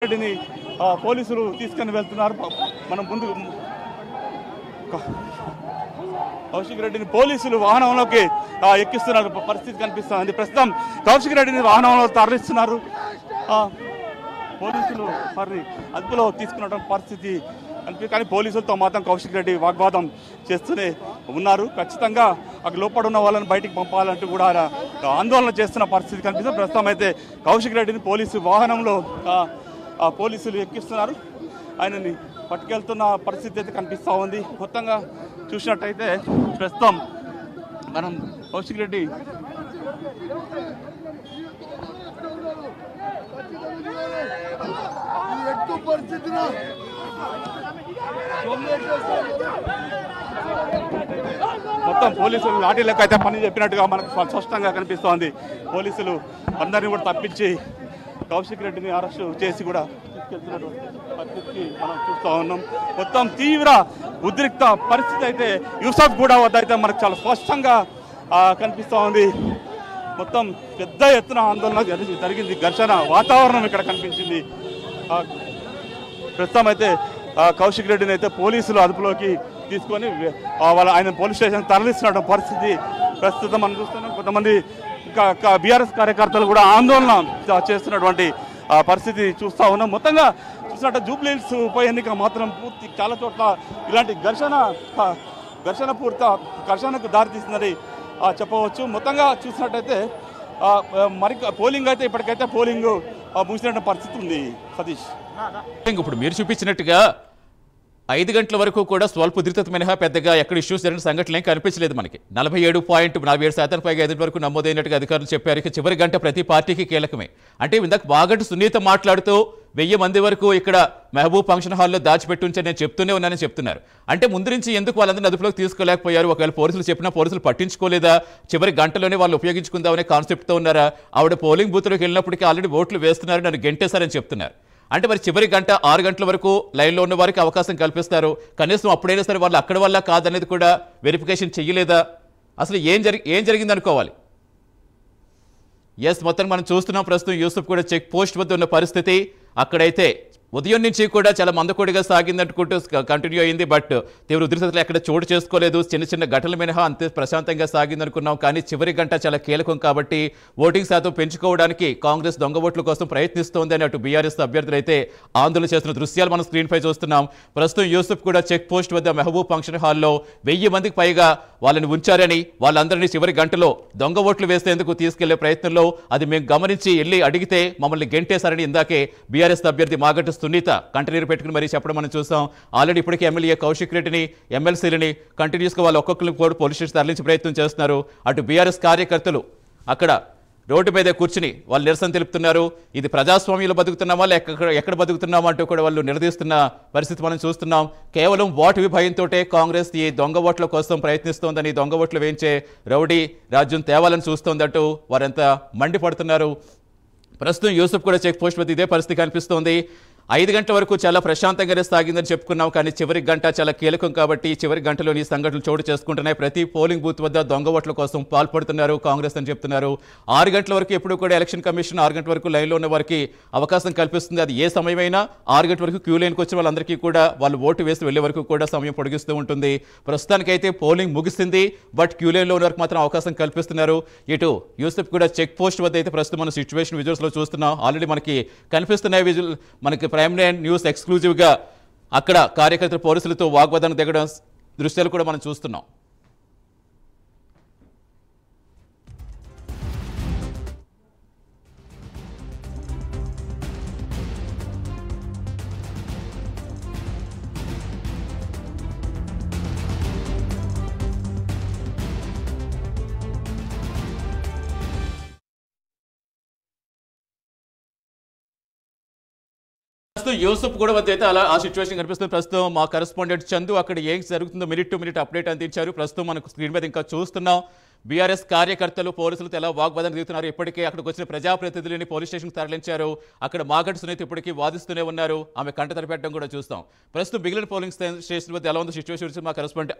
రెడ్డిని పోలీసులు తీసుకొని వెళ్తున్నారు. మనం ముందు కౌశిక్ రెడ్డిని పోలీసులు వాహనంలోకి ఎక్కిస్తున్నారు పరిస్థితి కనిపిస్తుంది. ప్రస్తుతం కౌశిక్ రెడ్డిని వాహనంలో తరలిస్తున్నారు. పోలీసులు మరి అదుపులో తీసుకున్న పరిస్థితి కానీ పోలీసులతో మాత్రం కౌశిక్ రెడ్డి వాగ్వాదం చేస్తూనే ఉన్నారు. ఖచ్చితంగా అక్కడ లోపల ఉన్న వాళ్ళని బయటికి పంపాలంటూ కూడా ఆందోళన చేస్తున్న పరిస్థితి కనిపిస్తుంది. ప్రస్తుతం అయితే కౌశిక్ రెడ్డిని పోలీసు వాహనంలో పోలీసులు ఎక్కిస్తున్నారు. ఆయనని పట్టుకెళ్తున్న పరిస్థితి అయితే కనిపిస్తూ ఉంది. మొత్తంగా చూసినట్టయితే ప్రస్తుతం మనం కౌశిక్ రెడ్డి మొత్తం పోలీసులు లాఠీలకు అయితే పని చెప్పినట్టుగా మనకు స్పష్టంగా కనిపిస్తోంది. పోలీసులు అందరినీ కూడా తప్పించి కౌశిక్ రెడ్డిని అరెస్టు చేసి కూడా తీసుకెళ్తున్నటువంటి పరిస్థితికి మనం చూస్తూ ఉన్నాం. మొత్తం తీవ్ర ఉద్రిక్త పరిస్థితి అయితే యూసఫ్ గూడ వద్ద అయితే మనకు చాలా స్పష్టంగా కనిపిస్తూ ఉంది. మొత్తం పెద్ద ఎత్తున ఆందోళన జరిగింది. ఘర్షణ వాతావరణం ఇక్కడ కనిపించింది. ప్రస్తుతం అయితే కౌశిక్ రెడ్డిని అయితే పోలీసులు అదుపులోకి తీసుకొని ఆయన పోలీస్ స్టేషన్ తరలిస్తున్న పరిస్థితి ప్రస్తుతం మనం చూస్తున్నాం. కొంతమంది ఇంకా బీఆర్ఎస్ కార్యకర్తలు కూడా ఆందోళన చేస్తున్నటువంటి పరిస్థితి చూస్తూ ఉన్నాం. మొత్తంగా చూసినట్టు జూబ్లీ హిల్స్ ఉప ఎన్నిక మాత్రం పూర్తి చాలా చోట్ల ఇలాంటి ఘర్షణకు దారితీస్తుందని చెప్పవచ్చు. మొత్తంగా చూసినట్టయితే మరి పోలింగ్ అయితే ఇప్పటికైతే పోలింగ్ ముగిసినటువంటి పరిస్థితి ఉంది. సతీష్, ఇప్పుడు మీరు చూపించినట్టుగా 5 గంటల వరకు కూడా స్వల్ప ఉధృత మినహా పెద్దగా ఎక్కడ ఇష్యూస్ జరిగిన సంఘటనలు ఏం కనిపించలేదు. మనకి 47.47% పైగా 5 వరకు నమోదైనట్టుగా అధికారులు చెప్పారు. ఇక చివరి గంట ప్రతి పార్టీకి కీలకమే. అంటే ఇందాక బాగంటి సునీత మాట్లాడుతూ 1000 మంది వరకు ఇక్కడ మహబూబ్ ఫంక్షన్ హాల్లో దాచిపెట్టుంచని నేను చెప్తూనే ఉన్నానని చెప్తున్నారు. అంటే ముందు నుంచి ఎందుకు వాళ్ళందరినీ అదుపులోకి తీసుకోలేకపోయారు? ఒకవేళ పోలీసులు చెప్పినా పోలీసులు పట్టించుకోలేదా? చివరి గంటలోనే వాళ్ళు ఉపయోగించుకుందామనే కాన్సెప్ట్తో ఉన్నారా? ఆవిడ పోలింగ్ బూత్లోకి వెళ్ళినప్పటికీ ఆల్రెడీ ఓట్లు వేస్తున్నారు, నన్ను గెంటేశారని చెప్తున్నారు. అంటే మరి చివరి గంట 6 గంటల వరకు లైన్లో ఉన్న వారికి అవకాశం కల్పిస్తారు. కనీసం అప్పుడైనా సరే వాళ్ళు అక్కడ వల్ల కాదనేది కూడా వెరిఫికేషన్ చెయ్యలేదా? అసలు ఏం జరిగింది అనుకోవాలి? మొత్తం మనం చూస్తున్నాం. ప్రస్తుతం యూసుఫ్ కూడా చెక్ పోస్ట్ వద్ద ఉన్న పరిస్థితి. అక్కడైతే ఉదయం నుంచి కూడా చాలా మందకొడిగా సాగిందనుకుంటూ కంటిన్యూ అయింది. బట్ తీవ్ర ఉధృతలు ఎక్కడ చోటు చేసుకోలేదు. చిన్న ఘటనల మినహా అంతే ప్రశాంతంగా సాగిందనుకున్నాం. కానీ చివరి గంట చాలా కీలకం కాబట్టి ఓటింగ్ శాతం పెంచుకోవడానికి కాంగ్రెస్ దొంగ ఓట్ల కోసం ప్రయత్నిస్తోందని అటు బీఆర్ఎస్ అభ్యర్థులు అయితే ఆందోళన చేస్తున్న దృశ్యాలు మనం స్క్రీన్పై చూస్తున్నాం. ప్రస్తుతం యూసుఫ్ కూడా చెక్ పోస్ట్ వద్ద మహబూబ్ ఫంక్షన్ హాల్లో 1000 మందికి పైగా వాళ్ళని ఉంచారని, వాళ్ళందరినీ చివరి గంటలో దొంగ ఓట్లు వేసేందుకు తీసుకెళ్లే ప్రయత్నంలో అది మేము గమనించి వెళ్ళి అడిగితే మమ్మల్ని గెంటేశారని ఇందాకే బీఆర్ఎస్ అభ్యర్థి మాగంటి సునీత కంటిన్యూ పెట్టుకుని మరీ చెప్పడం మనం చూసాం. ఆల్రెడీ ఇప్పటికే ఎమ్మెల్యే కౌశిక్ రెడ్డిని, ఎమ్మెల్సీలని కంటిన్యూస్గా వాళ్ళు ఒక్కొక్కరిని కూడా పోలీస్ స్టేషన్ తరలించే ప్రయత్నం చేస్తున్నారు. అటు బీఆర్ఎస్ కార్యకర్తలు అక్కడ రోడ్డు మీద కూర్చుని వాళ్ళు నిరసన తెలుపుతున్నారు. ఇది ప్రజాస్వామ్యంలో బతుకుతున్నామా ఎక్కడ బతుకుతున్నామా అంటూ కూడా వాళ్ళు నిలదీస్తున్న పరిస్థితి మనం చూస్తున్నాం. కేవలం ఓటు భయంతో కాంగ్రెస్ ఈ దొంగ ఓట్ల కోసం ప్రయత్నిస్తోందని, దొంగ ఓట్లు వేయించే రౌడీ రాజ్యం తేవాలని చూస్తోందంటూ వారంతా మండిపడుతున్నారు. ప్రస్తుతం యూసుఫ్ కూడా చెక్ పోస్ట్ వద్ద ఇదే పరిస్థితి కనిపిస్తోంది. 5 గంటల వరకు చాలా ప్రశాంతంగానే సాగిందని చెప్పుకున్నాం. కానీ చివరి గంట చాలా కీలకం కాబట్టి చివరి గంటలోని సంఘటనలు చోటు చేసుకుంటున్నాయి. ప్రతి పోలింగ్ బూత్ వద్ద దొంగ ఓట్ల కోసం పాల్పడుతున్నారు కాంగ్రెస్ అని చెప్తున్నారు. 6 గంటల వరకు ఎప్పుడు కూడా ఎలక్షన్ కమిషన్ 6 గంటల వరకు లైన్లో ఉన్న వారికి అవకాశం కల్పిస్తుంది. అది ఏ సమయమైనా 6 గంటల వరకు క్యూ లైన్కి వచ్చిన వాళ్ళందరికీ కూడా వాళ్ళు ఓటు వేసి వెళ్లే వరకు కూడా సమయం పొడిగిస్తూ ఉంటుంది. ప్రస్తుతానికైతే పోలింగ్ ముగిసింది. బట్ క్యూ లైన్లో ఉన్న వరకు మాత్రం అవకాశం కల్పిస్తున్నారు. ఇటు యూసుఫ్ కూడా చెక్ పోస్ట్ వద్ద అయితే ప్రస్తుతం మన సిచ్యువేషన్ విజువల్స్లో చూస్తున్నాం. ఆల్రెడీ మనకి కనిపిస్తున్నాయి విజువల్. మనకి ప్రైమ్ లైన్ న్యూస్ ఎక్స్క్లూజివ్గా అక్కడ కార్యకర్తలు పోలీసులతో వాగ్వాదాన్ని దిగడం దృశ్యాలు కూడా మనం చూస్తున్నాం. ప్రస్తుతం యూసుఫ్ కూడా వద్ద అయితే అలా ఆ సిచ్యువేషన్ కనిపిస్తుంది. ప్రస్తుతం మా కరెస్పాండెంట్ చందు అక్కడ ఏం జరుగుతుందో మినిట్ టు మినిట్ అప్డేట్ అందించారు. ప్రస్తుతం మనకు స్క్రీన్ మీద ఇంకా చూస్తున్నాం. బీఆర్ఎస్ కార్యకర్తలు పోలీసులతో ఎలా వాగ్వాదం దిగుతున్నారు. ఇప్పటికే అక్కడికి వచ్చిన ప్రజాప్రతినిధులని పోలీస్ స్టేషన్కి తరలించారు. అక్కడ మాగంటి సునీత ఇప్పటికీ వాదిస్తూనే ఉన్నారు. ఆమె కంట తడిపెట్టడం కూడా చూస్తాం. ప్రస్తుతం మిగిలిన పోలింగ్ స్టేషన్ వద్ద ఎలా ఉందో సిచ్యువేషన్ మా కరెస్పాండెంట్